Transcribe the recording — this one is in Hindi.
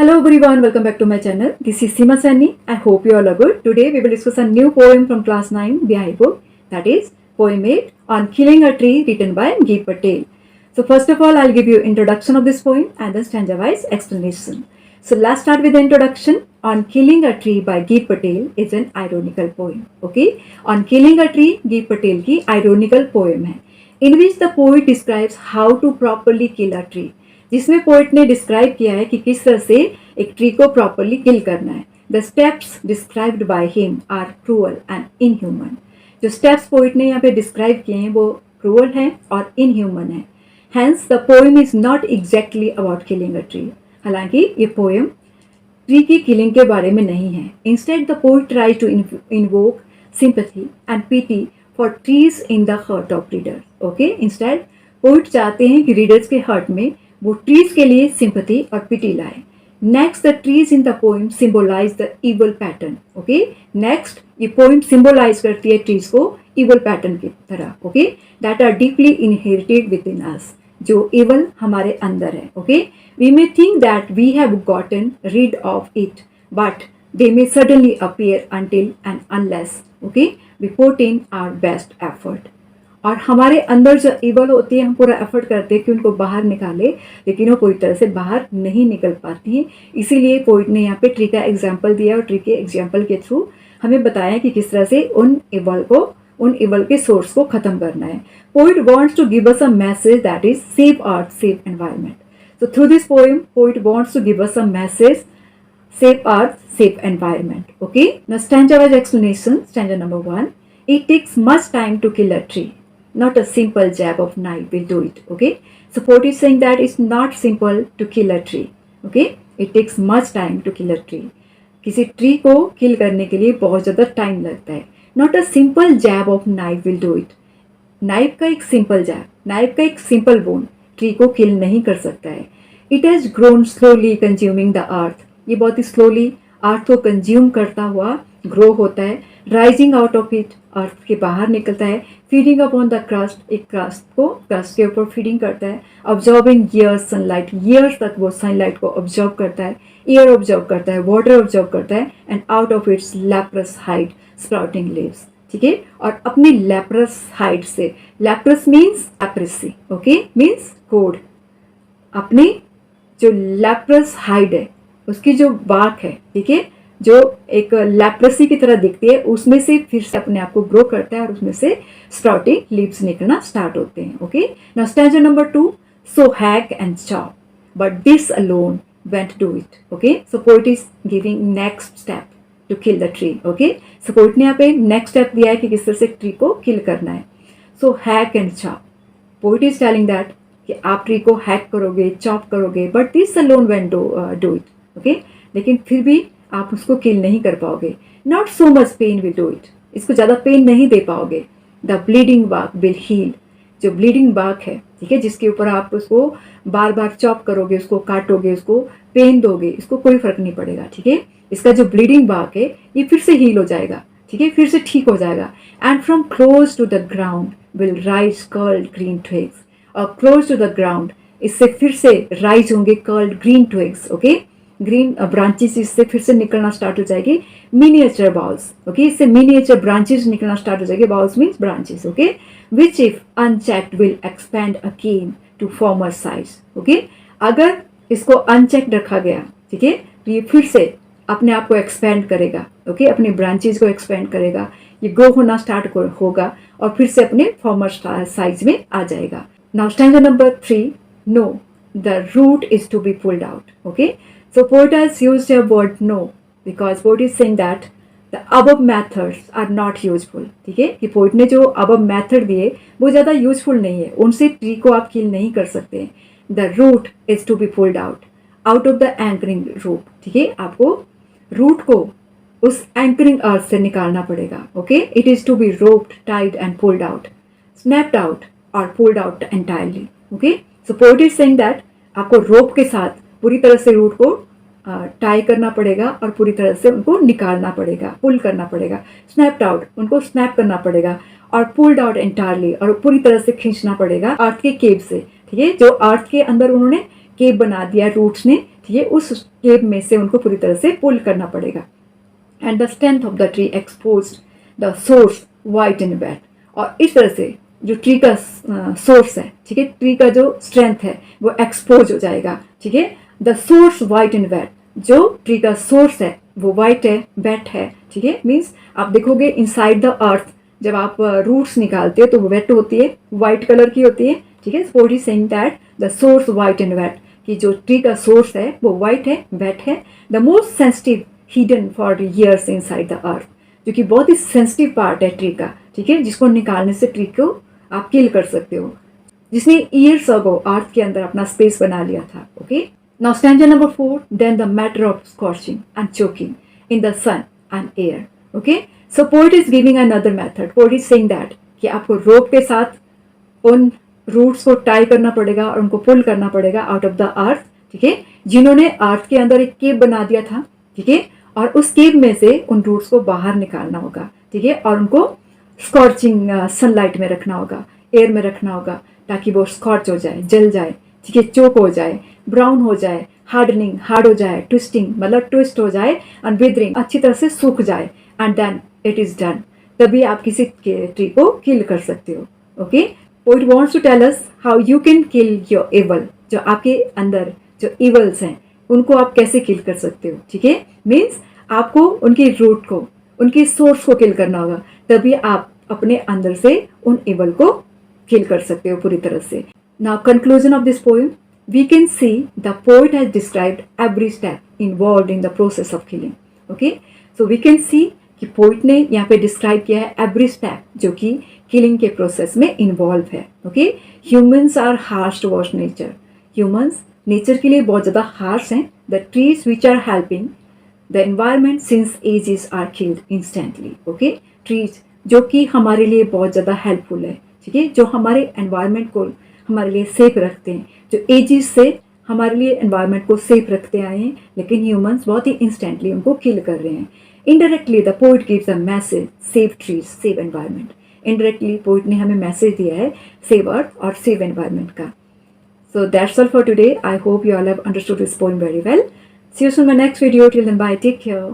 Hello everyone, welcome back to my channel. This is Seema Sani. I hope you all are good. Today we will discuss a new poem from class 9 BI book, that is poem 8 on killing a tree, written by Geet Patel. So first of all, I'll give you introduction of this poem and then stanza wise explanation. So let's start with the introduction. On Killing a Tree by Geet Patel is an ironical poem. Okay, On Killing a Tree, Geet Patel की ironical poem है, in which the poet describes how to properly kill a tree. जिसमें पोइट ने डिस्क्राइब किया है कि किस तरह से एक ट्री को प्रॉपरली किल करना है. The steps described by him are cruel and inhuman. जो स्टेप्स पोइट ने यहाँ पे डिस्क्राइब किए हैं वो क्रूअल हैं और इनह्यूमन है. Hence the poem is not exactly about killing a tree. हालांकि ये पोएम ट्री की किलिंग के बारे में नहीं है. Instead the poet try to invoke sympathy and pity for trees in the heart of reader. Okay, instead poet चाहते हैं कि रीडर्स के हर्ट में वो ट्रीज के लिए सिंपैथी और पिटी लाए. Next, the trees in the poem symbolize the evil pattern. Okay, next ये पोएम सिंबलाइज करती है ट्रीज को इवल पैटर्न की तरह. Okay, that are deeply inherited within us. जो इवल हमारे अंदर है. Okay, we may think that we have gotten rid of it but they may suddenly appear until and unless okay we put in our best effort. और हमारे अंदर जो इवल होती है हम पूरा एफर्ट करते हैं कि उनको बाहर निकाले, लेकिन वो पूरी तरह से बाहर नहीं निकल पाती हैं. इसीलिए पोइट ने यहाँ पे ट्री का एग्जाम्पल दिया और ट्री के एग्जाम्पल के थ्रू हमें बताया कि किस तरह से उन इवल के सोर्स को खत्म करना है. Poet wants to give us a message that is save earth, save environment. So through this poem poet wants to give us a message save earth, save environment. Okay, now stanza wise explanation. Stanza number 1, it takes much time to kill a tree. Not a simple jab of knife will do it. Okay, so poet is saying that it's not simple to kill a tree. Okay, it takes much time to kill a tree. किसी ट्री को किल करने के लिए बहुत ज़्यादा टाइम लगता है. Not a simple jab of knife will do it. Knife का एक सिंपल जैब, नाइफ का एक सिंपल बोन ट्री को किल नहीं कर सकता है. It has grown slowly consuming the earth. ये बहुत ही स्लोली अर्थ को कंज्यूम करता हुआ ग्रो होता है. राइजिंग आउट ऑफ इट, अर्थ के बाहर निकलता है. फीडिंग अपॉन द क्रस्ट, एक क्रस्ट के ऊपर फीडिंग करता है. ऑब्जॉर्बिंग ईयर्स सनलाइट, ईयर्स तक वो सनलाइट को ऑब्जॉर्व करता है. एयर ऑब्जॉर्व करता है, वाटर ऑब्जॉर्व करता है. And out of its leprous hide sprouting leaves. ठीक है, और अपनी लैप्रस हाइड से, लैप्रस मीन्स एप्रेसी. Okay, means coat. अपनी जो लैप्रस हाइड है उसकी जो बाक है, ठीक है, जो एक लैप्रेसी की तरह दिखती है, उसमें से फिर से अपने आप को ग्रो करता है और उसमें से स्प्राउटिंग लीव्स निकलना स्टार्ट होते हैं. Okay, now stanza number 2, so hack and chop but this alone won't do it. Okay, so poet is giving next step to kill the tree. Okay, so poet ने यहाँ पे नेक्स्ट स्टेप दिया है कि किस तरह से ट्री को किल करना है. So hack and chop, poet is telling that कि आप ट्री को हैक करोगे, चॉप करोगे, but this alone won't do it. Okay, लेकिन फिर भी आप उसको किल नहीं कर पाओगे. Not so much pain will do it, इसको ज़्यादा पेन नहीं दे पाओगे. The bleeding bark will heal, जो ब्लीडिंग बार्क है, ठीक है, जिसके ऊपर आप उसको बार बार चॉप करोगे, उसको काटोगे, उसको पेन दोगे, इसको कोई फर्क नहीं पड़ेगा. ठीक है, इसका जो ब्लीडिंग बार्क है ये फिर से हील हो जाएगा. ठीक है, फिर से ठीक हो जाएगा. And from close to the ground will rise curled green twigs. और क्लोज टू द ग्राउंड, इससे फिर से राइज होंगे curled green twigs. Okay, green branches इससे फिर से निकलना स्टार्ट हो जाएगी. मिनिएचर बाउल्स, ओके, इससे मिनिएचर ब्रांचेस निकलना स्टार्ट हो जाएगी. Boughs means branches. Okay, which if unchecked will expand again to former size. Okay, अगर इसको अनचेक्ड रखा गया, ठीक है, तो ये फिर से अपने आप को एक्सपेंड करेगा. ओके, अपनी ब्रांचेस को एक्सपेंड करेगा, ये ग्रो होना स्टार्ट होगा और फिर से अपने फॉर्मर साइज में आ जाएगा. Now stanza number 3, no the root is to be pulled out. Okay, so poet has used a word no because poet is saying that the above methods are not useful. ठीक है, कि poet ने जो above method दिए वो ज़्यादा यूजफुल नहीं है, उनसे ट्री को आप किल नहीं कर सकते. The root is to be pulled out of the anchoring root. ठीक है, आपको रूट को उस एंकरिंग अर्थ से निकालना पड़ेगा. Okay, it is to be roped, tied and pulled out, snapped out और pulled out entirely. Okay, so poet is saying that आपको रोप के साथ पूरी तरह से रूट को टाई करना पड़ेगा और पूरी तरह से उनको निकालना पड़ेगा, पुल करना पड़ेगा. स्नैप्ड आउट, उनको स्नैप करना पड़ेगा और पुल्ड आउट एंटायरली, और पूरी तरह से खींचना पड़ेगा अर्थ के केव से. ठीक है, जो अर्थ के अंदर उन्होंने केव बना दिया रूट्स ने, ठीक है, उस केव में से उनको पूरी तरह से पुल करना पड़ेगा। And the strength of the tree expose the source white and bad. और इस तरह से जो ट्री का सोर्स है, ठीक है, ट्री का जो स्ट्रेंथ है वो एक्सपोज हो जाएगा। ठीक है, the source white and bad, जो ट्री का सोर्स है वो वाइट है, वेट है। ठीक है, मीन्स आप देखोगे इनसाइड द अर्थ जब आप रूट्स निकालते हो तो वो वेट होती है, वाइट कलर की होती है। ठीक है, poet is saying that the source white and wet, कि जो ट्री का सोर्स है वो वाइट है, वेट है। The most sensitive hidden for years inside the earth, जो कि बहुत ही सेंसिटिव पार्ट है ट्री का। ठीक है, जिसको निकालने से ट्री को आप किल कर सकते हो, जिसने ईयर्स अगो अर्थ के अंदर अपना स्पेस बना लिया था। Okay, now stanza number 4, then the matter of scorching and choking in the sun and air. Okay, so poet is giving another method. Poet is saying that कि आपको रोप के साथ उन रूट्स को टाई करना पड़ेगा और उनको पुल करना पड़ेगा आउट ऑफ द अर्थ। ठीक है, जिन्होंने अर्थ के अंदर एक केव बना दिया था। ठीक है, और उस केव में से उन रूट्स को बाहर निकालना होगा। ठीक है, और उनको स्कॉर्चिंग सनलाइट में रखना होगा, एयर में रखना होगा, ताकि वो स्कॉच हो जाए, जल जाए। ठीक है, चोक हो जाए, ब्राउन हो जाए, हार्डनिंग हार्ड हो जाए, ट्विस्टिंग मतलब ट्विस्ट हो जाए, एंड विदरिंग अच्छी तरह से सूख जाए, and then it is done. तभी आप किसी ट्री को किल कर सकते हो। Okay, poet wants to tell us how you can kill your evil, जो आपके अंदर जो इवल्स हैं उनको आप कैसे किल कर सकते हो। ठीक है, मीन्स आपको उनकी रूट को, उनकी सोर्स को किल करना होगा, तभी आप अपने अंदर से उन इवल को किल कर सकते हो पूरी तरह से। Now conclusion of this poem, we can see the poet has described every step involved in the process of killing. Okay, so we can see कि पोएट ने यहाँ पे डिस्क्राइब किया है एवरी स्टेप जो कि किलिंग के प्रोसेस में इन्वॉल्व है। Okay, humans are harsh towards nature, humans nature के लिए बहुत ज़्यादा हार्श हैं। The trees which are helping the environment since ages are killed instantly. Okay, trees जो कि हमारे लिए बहुत ज़्यादा हेल्पफुल है। ठीक है, जो हमारे एनवायरमेंट को हमारे लिए सेफ रखते हैं, जो एजेस से हमारे लिए एनवायरमेंट को सेफ रखते आए हैं, लेकिन ह्यूमंस बहुत ही इंस्टेंटली उनको किल कर रहे हैं। Indirectly the poet gives a message, save trees save environment. Indirectly poet ने हमें मैसेज दिया है सेव अर्थ और सेव एनवायरमेंट का। So that's all for today. I hope you all have understood this poem very well. See you soon in my next video. Till then, bye. Take care.